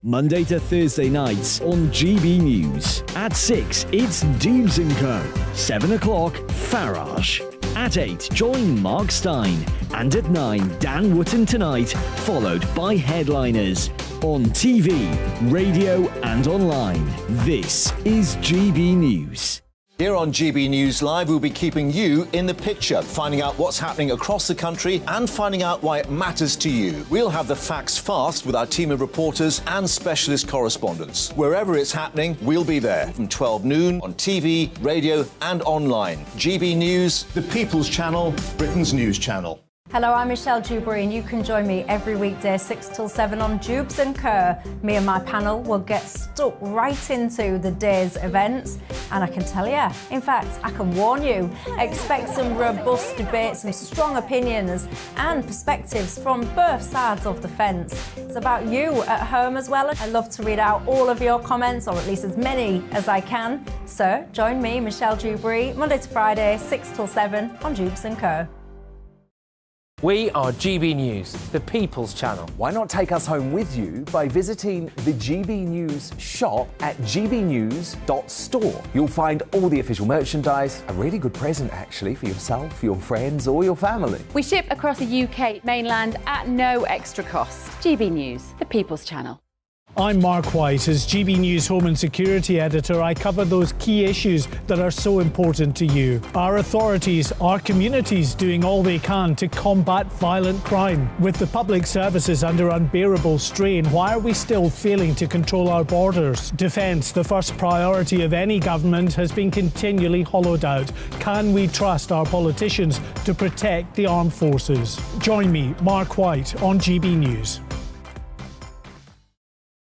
Monday to Thursday nights on GB News. At 6, it's Dubes & Co. 7 o'clock, Farage. At 8, join Mark Stein. And at 9, Dan Wootton Tonight, followed by Headliners. On TV, radio and online. This is GB News. Here on GB News Live, we'll be keeping you in the picture, finding out what's happening across the country and finding out why it matters to you. We'll have the facts fast with our team of reporters and specialist correspondents. Wherever it's happening, we'll be there from 12 noon on TV, radio and online. GB News, the People's Channel, Britain's news channel. Hello, I'm Michelle Dewberry and you can join me every weekday 6 till 7 on Dubes & Co. Me and my panel will get stuck right into the day's events and I can tell you, in fact, I can warn you, expect some robust debates, some strong opinions and perspectives from both sides of the fence. It's about you at home as well. I love to read out all of your comments, or at least as many as I can. So join me, Michelle Dewberry, Monday to Friday, 6 till 7 on Dubes & Co. We are GB News, the People's Channel. Why not take us home with you by visiting the GB News shop at gbnews.store. You'll find all the official merchandise, a really good present actually for yourself, your friends or your family. We ship across the UK mainland at no extra cost. GB News, the People's Channel. I'm Mark White. As GB News Home and Security Editor, I cover those key issues that are so important to you. Our authorities, our communities doing all they can to combat violent crime. With the public services under unbearable strain, why are we still failing to control our borders? Defence, the first priority of any government, has been continually hollowed out. Can we trust our politicians to protect the armed forces? Join me, Mark White, on GB News.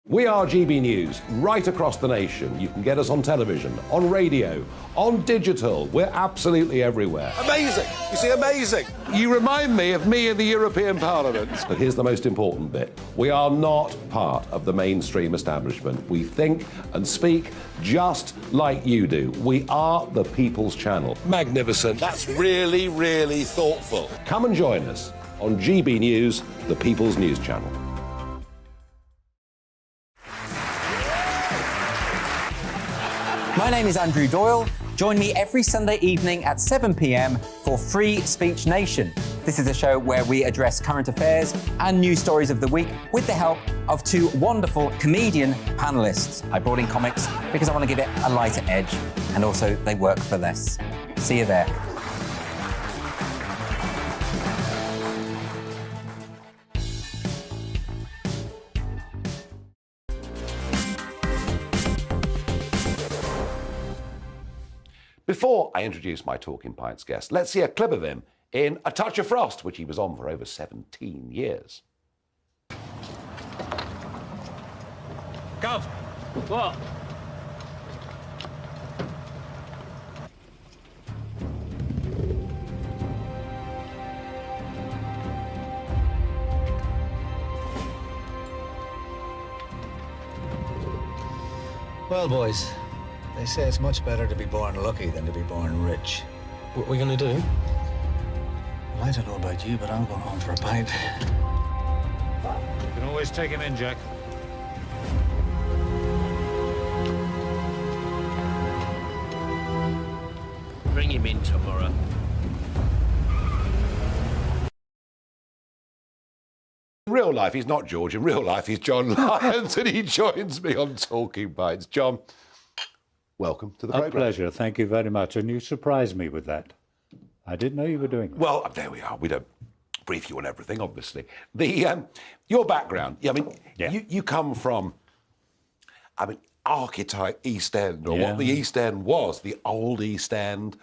We are GB News, right across the nation. You can get us on television, on radio, on digital. We're absolutely everywhere. Amazing! You see, amazing! You remind me of me in the European Parliament. But here's the most important bit. We are not part of the mainstream establishment. We think and speak just like you do. We are the People's Channel. Magnificent. That's really, really thoughtful. Come and join us on GB News, the People's News Channel. My name is Andrew Doyle. Join me every Sunday evening at 7 p.m. for Free Speech Nation. This is a show where we address current affairs and news stories of the week with the help of two wonderful comedian panellists. I brought in comics because I want to give it a lighter edge, and also they work for less. See you there. Before I introduce my Talking Pints guest, let's see a clip of him in A Touch of Frost, which he was on for over 17 years. Gov, what? Well, boys, they say it's much better to be born lucky than to be born rich. What are we going to do? Well, I don't know about you, but I'm going home for a pint. You can always take him in, Jack. Bring him in tomorrow. In real life, he's not George. In real life, he's John Lyons, and he joins me on Talking Bites. John, welcome to the programme. A pleasure. Thank you very much. And you surprised me with that. I didn't know you were doing that. Well, there we are. We don't brief you on everything, obviously. Your background, you come from, archetype East End, or what the East End was, the old East End,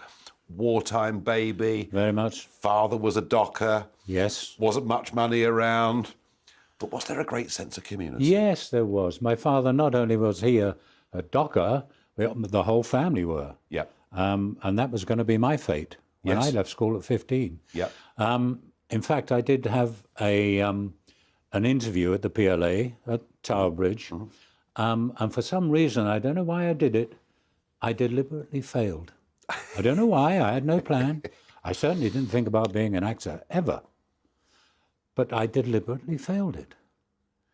wartime baby. Very much. Father was a docker. Yes. Wasn't much money around. But was there a great sense of community? Yes, there was. My father, not only was he a docker, the whole family were. Yeah. And that was going to be my fate when I left school at 15. Yeah. In fact, I did have an interview at the PLA at Tower Bridge. And for some reason, I don't know why I did it, I deliberately failed. I don't know why. I had no plan. I certainly didn't think about being an actor, ever. But I deliberately failed it.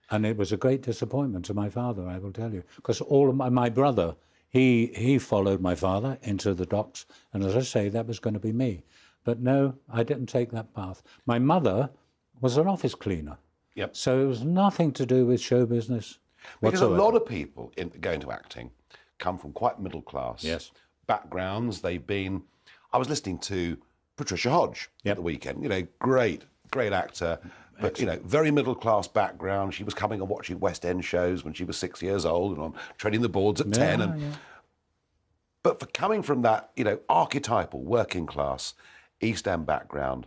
And it was a great disappointment to my father, I will tell you. Because all of my brother, he followed my father into the docks. And as I say, that was going to be me. But no, I didn't take that path. My mother was an office cleaner. Yep. So it was nothing to do with show business Because whatsoever. a lot of people go into acting come from quite middle class backgrounds. They've been... I was listening to Patricia Hodge at the weekend. Great actor, but very middle class background. She was coming and watching West End shows when she was 6 years old, and on treading the boards at 10. But for coming from that, archetypal working class East End background,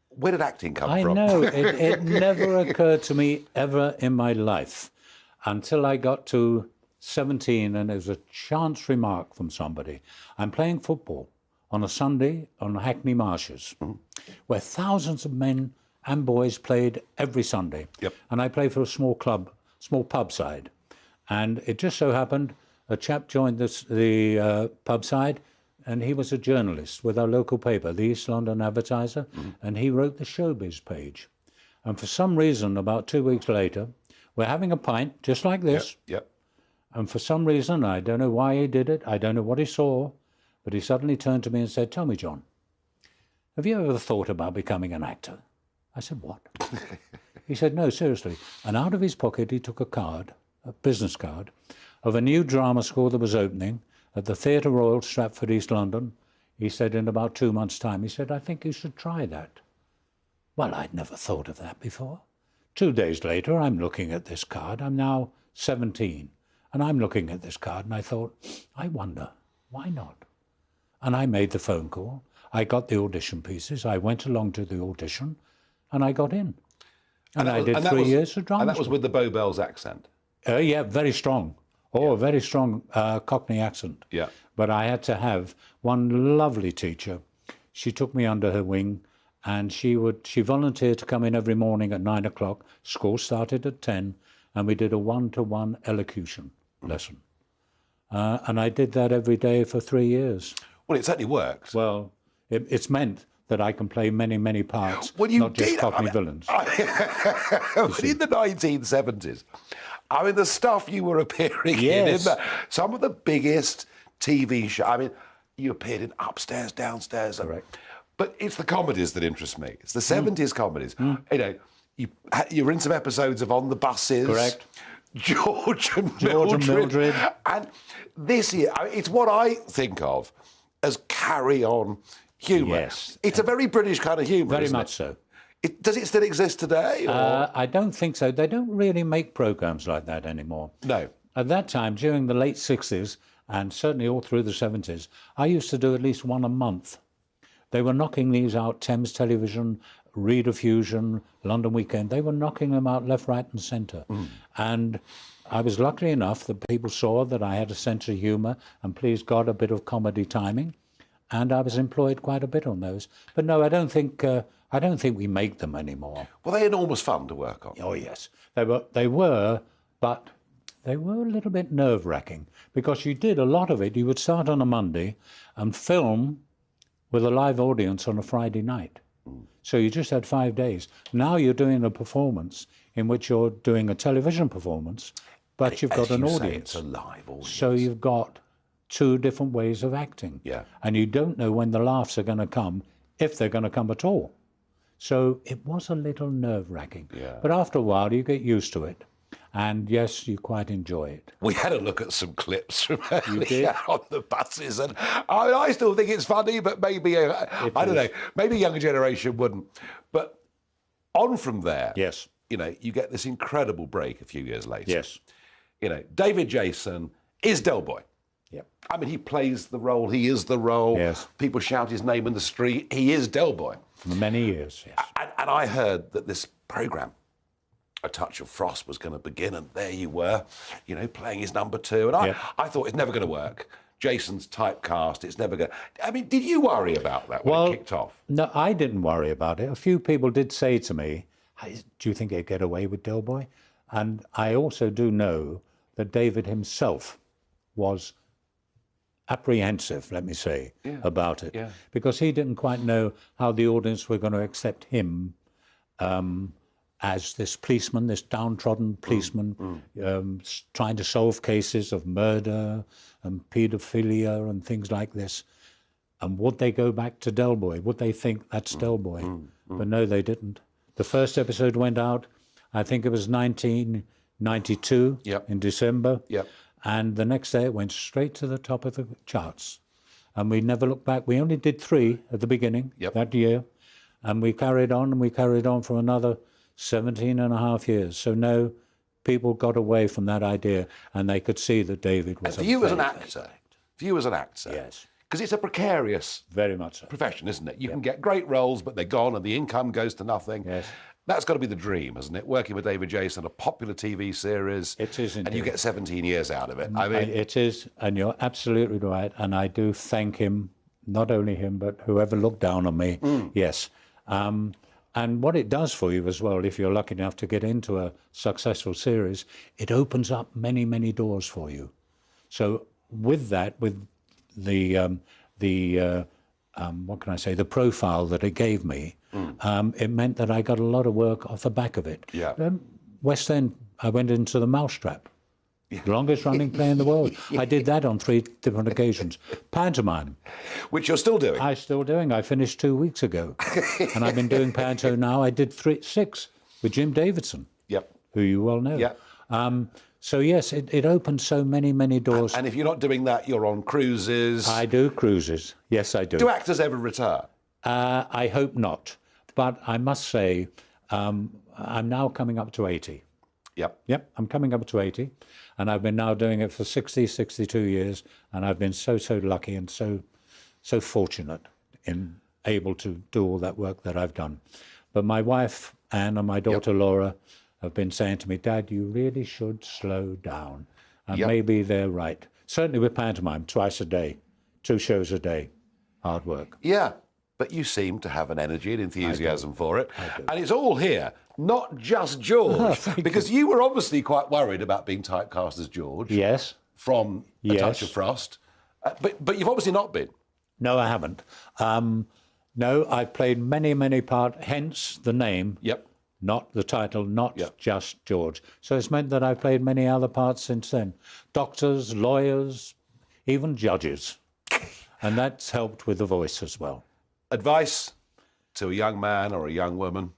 where did acting come from? I know it never occurred to me ever in my life until I got to 17, and there was a chance remark from somebody. I'm playing football on a Sunday on Hackney Marshes, where thousands of men and boys played every Sunday. And I played for a small club, small pub side. And it just so happened a chap joined the pub side, and he was a journalist with our local paper, the East London Advertiser, and he wrote the showbiz page. And for some reason, about 2 weeks later, we're having a pint, just like this. And for some reason, I don't know why he did it, I don't know what he saw, but he suddenly turned to me and said, "Tell me, John, have you ever thought about becoming an actor?" I said, "What?" He said, "No, seriously." And out of his pocket, he took a card, a business card, of a new drama school that was opening at the Theatre Royal, Stratford, East London. He said, in about 2 months' time, he said, "I think you should try that." Well, I'd never thought of that before. 2 days later, I'm looking at this card. I'm now 17, and I'm looking at this card, and I thought, I wonder, why not? And I made the phone call. I got the audition pieces. I went along to the audition, and I got in. And I did 3 years of drama. And that was with the Bow Bells accent? Yeah, very strong. Oh, a very strong Cockney accent. Yeah. But I had to have one lovely teacher. She took me under her wing, and she volunteered to come in every morning at 9 o'clock. School started at 10, and we did a one-to-one elocution lesson. And I did that every day for 3 years. Well, it certainly worked. Well, it's meant that I can play many, many parts, not just Cockney villains. But in the 1970s, the stuff you were appearing in some of the biggest TV shows. You appeared in Upstairs, Downstairs. Correct. But it's the comedies that interest me. It's the 70s comedies. You're in some episodes of On the Buses. Correct. George and Mildred. And this year, it's what I think of as carry-on humour. Yes. It's a very British kind of humour, Very isn't much it? so. Does it still exist today? Or? I don't think so. They don't really make programmes like that anymore. No. At that time, during the late 60s, and certainly all through the 70s, I used to do at least one a month. They were knocking these out, Thames Television, Reader Fusion, London Weekend. They were knocking them out left, right and centre. And I was lucky enough that people saw that I had a sense of humour and, please God, a bit of comedy timing. And I was employed quite a bit on those. But no, I don't think we make them anymore. Were they enormous fun to work on? Oh, yes. They were, but they were a little bit nerve-wracking because you did a lot of it. You would start on a Monday and film with a live audience on a Friday night. So you just had 5 days. Now you're doing a performance in which you're doing a television performance, but you've got an audience. It's a live audience. So you've got 2 different ways of acting. Yeah. And you don't know when the laughs are going to come, if they're going to come at all. So it was a little nerve-wracking. Yeah. But after a while, you get used to it. And yes, you quite enjoy it. We had a look at some clips from did? earlier on the buses, and I still think it's funny, but maybe, I don't know, maybe a younger generation wouldn't. But on from there, yes, you know, you get this incredible break a few years later. Yes. You know, David Jason is Del Boy. Yep. I mean, he plays the role, he is the role. Yes. People shout his name in the street, he is Del Boy. For many years, yes. And I heard that this programme, A Touch of Frost, was going to begin, and there you were, you know, playing his number 2. And I thought it's never going to work. Jason's typecast, it's never going to... I mean, did you worry about that when it kicked off? No, I didn't worry about it. A few people did say to me, hey, do you think they'd get away with Del Boy? And I also do know that David himself was apprehensive, let me say, about it. Yeah. Because he didn't quite know how the audience were going to accept him as this policeman, this downtrodden policeman, trying to solve cases of murder and paedophilia and things like this. And would they go back to Del Boy? Would they think that's Del Boy? But no, they didn't. The first episode went out, I think it was 1992 in December. Yep. And the next day it went straight to the top of the charts. And we never looked back. We only did 3 at the beginning that year. And we carried on, and we carried on for another 17 and a half years. So no, people got away from that idea, and they could see that David was For you as an actor, yes, because it's a precarious very much so. profession, isn't it? You can get great roles, but they're gone, and the income goes to nothing. Yes. That's got to be the dream, isn't it? Working with David Jason, a popular TV series. It is indeed. And you get 17 years out of it. I mean, it is, and you're absolutely right. And I do thank him, not only him, but whoever looked down on me. Yes. And what it does for you as well, if you're lucky enough to get into a successful series, it opens up many, many doors for you. So with that, with the what can I say, the profile that it gave me, it meant that I got a lot of work off the back of it. Yeah. West End, I went into The Mousetrap, the longest running play in the world. I did that on 3 different occasions. Pantomime. Which you're still doing. I'm still doing. I finished 2 weeks ago. And I've been doing panto now. I did 6 with Jim Davidson, who you well know. Yep. So yes, it opened so many, many doors. And if you're not doing that, you're on cruises. I do cruises. Yes, I do. Do actors ever retire? I hope not. But I must say, I'm now coming up to 80. Yep, I'm coming up to 80. And I've been now doing it for 62 years. And I've been so lucky and so fortunate in able to do all that work that I've done. But my wife, Anne, and my daughter, Laura, have been saying to me, Dad, you really should slow down. And maybe they're right. Certainly with pantomime, twice a day, 2 shows a day, hard work. Yeah, but you seem to have an energy and enthusiasm for it. And it's all here, not just George. Because you were obviously quite worried about being typecast as George. Yes. From A Touch of Frost. But you've obviously not been. No, I haven't. No, I've played many parts, hence the name. Not the title, not just George. So it's meant that I've played many other parts since then. Doctors, lawyers, even judges. And that's helped with the voice as well. Advice to a young man or a young woman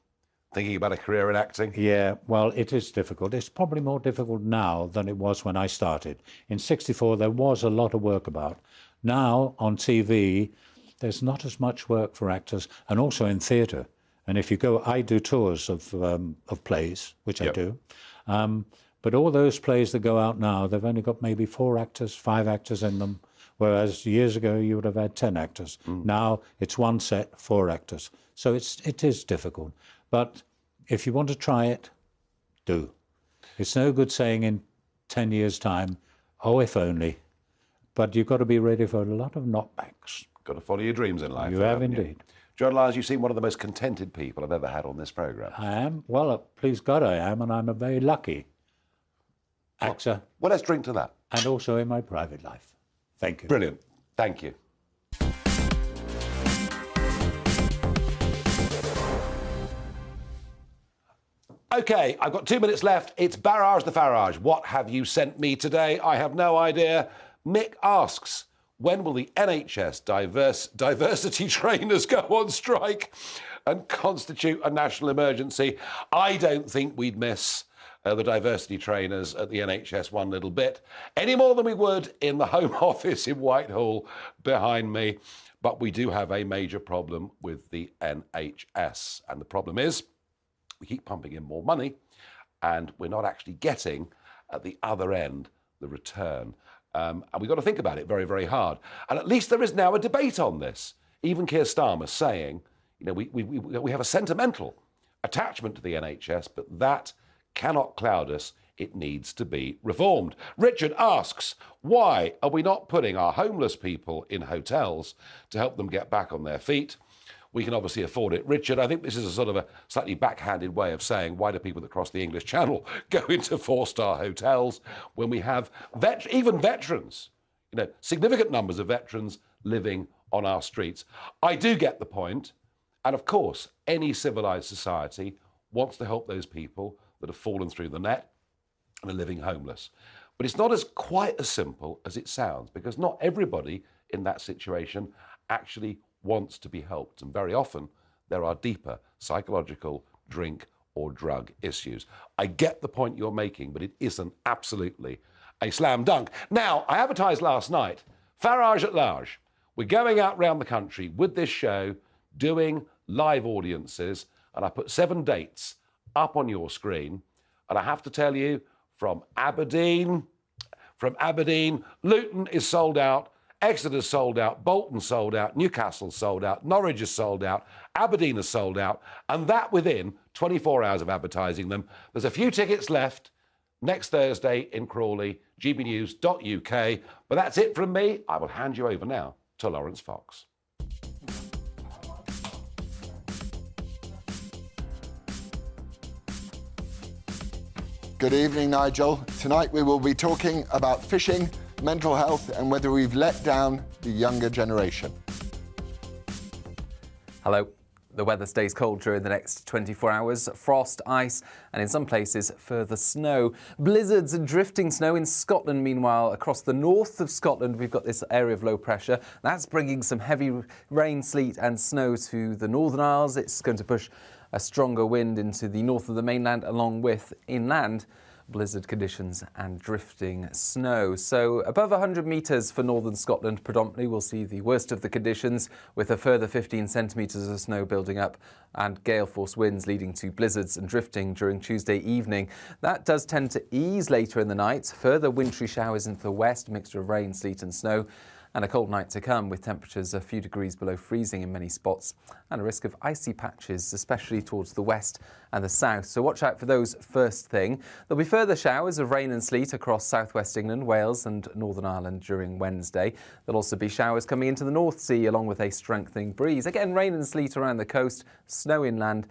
thinking about a career in acting? Yeah, well, it is difficult. It's probably more difficult now than it was when I started. In '64, there was a lot of work about. Now, on TV, there's not as much work for actors, and also in theatre. And if you go, I do tours of plays, which I do. But all those plays that go out now, they've only got maybe 4 actors, 5 actors in them. Whereas years ago, you would have had 10 actors. Now it's 1 set, 4 actors. So it is difficult. But if you want to try it, do. It's no good saying in 10 years' time, oh, if only. But you've got to be ready for a lot of knockbacks. Got to follow your dreams in life. You have indeed. John Lyons, you seem one of the most contented people I've ever had on this programme. I am. Well, please God I am, and I'm a very lucky actor. Well, let's drink to that. And also in my private life. Thank you. Brilliant. Thank you. OK, I've got 2 minutes left. It's Barrage the Farage. What have you sent me today? I have no idea. Mick asks, when will the NHS diversity trainers go on strike and constitute a national emergency? I don't think we'd miss the diversity trainers at the NHS one little bit, any more than we would in the Home Office in Whitehall behind me. But we do have a major problem with the NHS. And the problem is we keep pumping in more money and we're not actually getting at the other end the return. And we've got to think about it very, very hard. And at least there is now a debate on this. Even Keir Starmer saying, you know, we have a sentimental attachment to the NHS, but that cannot cloud us. It needs to be reformed. Richard asks, why are we not putting our homeless people in hotels to help them get back on their feet? We can obviously afford it. Richard, I think this is a sort of a slightly backhanded way of saying, why do people that cross the English Channel go into 4-star hotels when we have even veterans, you know, significant numbers of veterans living on our streets? I do get the point. And of course, any civilised society wants to help those people that have fallen through the net and are living homeless. But it's not quite as simple as it sounds, because not everybody in that situation actually wants to be helped. And very often there are deeper psychological, drink or drug issues. I get the point you're making, but it isn't absolutely a slam dunk. Now, I advertised last night, Farage at Large. We're going out round the country with this show, doing live audiences, and I put 7 dates up on your screen. And I have to tell you, from Aberdeen, Luton is sold out, Exeter's sold out, Bolton's sold out, Newcastle's sold out, Norwich is sold out, Aberdeen is sold out, and that within 24 hours of advertising them. There's a few tickets left next Thursday in Crawley, gbnews.uk. But that's it from me. I will hand you over now to Lawrence Fox. Good evening, Nigel. Tonight we will be talking about fishing, mental health, and whether we've let down the younger generation. Hello. The weather stays cold during the next 24 hours. Frost, ice, and in some places further snow. Blizzards and drifting snow in Scotland. Meanwhile, across the north of Scotland, we've got this area of low pressure. That's bringing some heavy rain, sleet and snow to the Northern Isles. It's going to push a stronger wind into the north of the mainland, along with inland blizzard conditions and drifting snow. So above 100 metres for northern Scotland predominantly, we'll see the worst of the conditions, with a further 15 centimetres of snow building up and gale force winds leading to blizzards and drifting during Tuesday evening. That does tend to ease later in the night. Further wintry showers into the west, mixture of rain, sleet and snow. And a cold night to come, with temperatures a few degrees below freezing in many spots, and a risk of icy patches, especially towards the west and the south. So watch out for those first thing. There'll be further showers of rain and sleet across southwest England, Wales and Northern Ireland during Wednesday. There'll also be showers coming into the North Sea, along with a strengthening breeze. Again, rain and sleet around the coast, snow inland